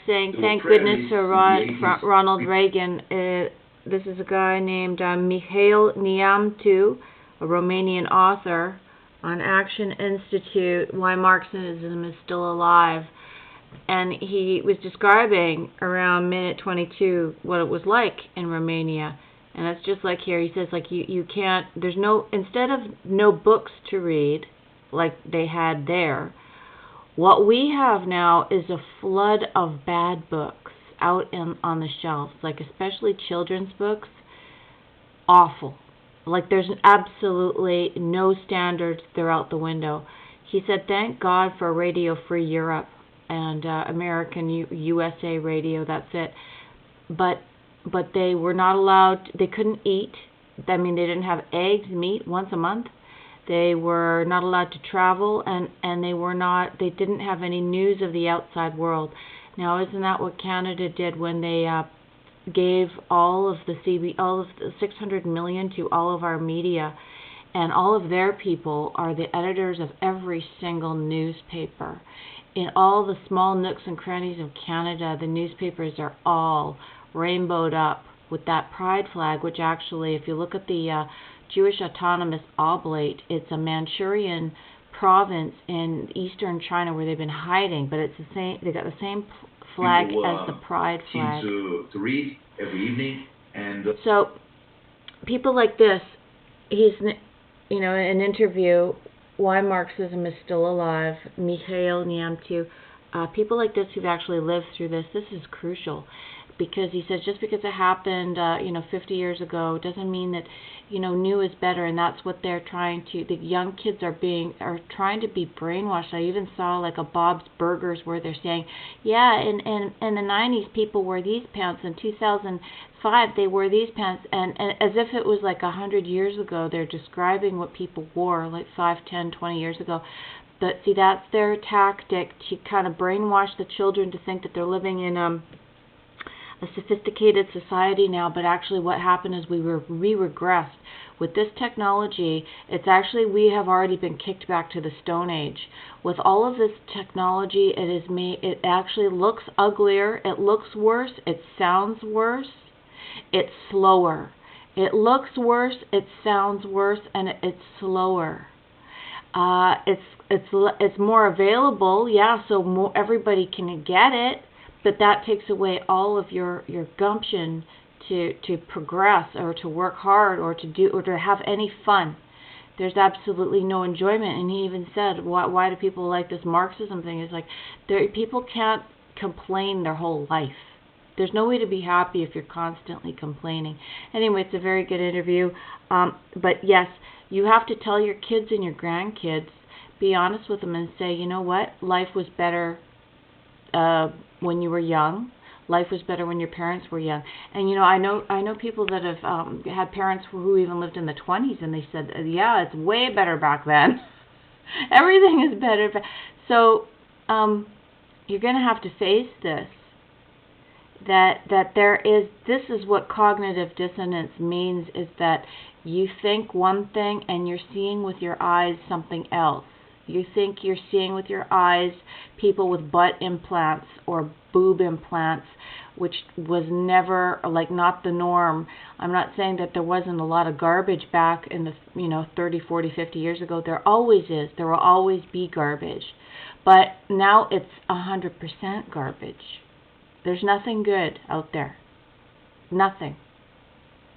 saying thank goodness for Ronald Reagan. This is a guy named Mihail Niamtu, a Romanian author, on Action Institute, Why Marxism is Still Alive. And he was describing around minute 22 what it was like in Romania. And it's just like here, he says, like, you can't, there's no, instead of no books to read, like they had there, what we have now is a flood of bad books out on the shelves, like especially children's books. Awful. Like there's absolutely no standards. They're out the window. He said, thank God for Radio Free Europe and American USA Radio, that's it. But they were not allowed, they couldn't eat. I mean, they didn't have eggs, meat once a month. They were not allowed to travel, and they didn't have any news of the outside world. Now, isn't that what Canada did when they gave all of the $600 million to all of our media, and all of their people are the editors of every single newspaper. In all the small nooks and crannies of Canada, the newspapers are all rainbowed up with that pride flag, which actually, if you look at the Jewish Autonomous Oblate, it's a Manchurian province in eastern China where they've been hiding, but it's the same. They got the same flag as the pride flag. To read every evening, and so people like this, he's, in an interview, Why Marxism is Still Alive, Mihail Niamtu, people like this who've actually lived through this is crucial. Because he says just because it happened, 50 years ago, doesn't mean that, new is better, and that's what they're trying to. The young kids are trying to be brainwashed. I even saw like a Bob's Burgers where they're saying, yeah, in the 90s people wore these pants, in 2005 they wore these pants, and as if it was like 100 years ago. They're describing what people wore like 5, 10, 20 years ago. But see, that's their tactic to kind of brainwash the children to think that they're living in a sophisticated society now, but actually what happened is we regressed. With this technology, it's actually, we have already been kicked back to the Stone Age. With all of this technology, it actually looks uglier, it looks worse, it sounds worse, it's slower. It looks worse, it sounds worse, and it's slower. It's more available, yeah, so everybody can get it. But that takes away all of your gumption to progress or to work hard or to have any fun. There's absolutely no enjoyment. And he even said, why do people like this Marxism thing? It's like people can't complain their whole life. There's no way to be happy if you're constantly complaining. Anyway, it's a very good interview. But yes, you have to tell your kids and your grandkids, be honest with them and say, you know what, life was better when you were young. Life was better when your parents were young. And I know people that have had parents who even lived in the 20s, and they said, yeah, it's way better back then. Everything is better. So you're going to have to face this. That this is what cognitive dissonance means, is that you think one thing and you're seeing with your eyes something else. You think you're seeing with your eyes people with butt implants or boob implants, which was never, not the norm. I'm not saying that there wasn't a lot of garbage back in the 30, 40, 50 years ago. There always is. There will always be garbage. But now it's 100% garbage. There's nothing good out there. Nothing.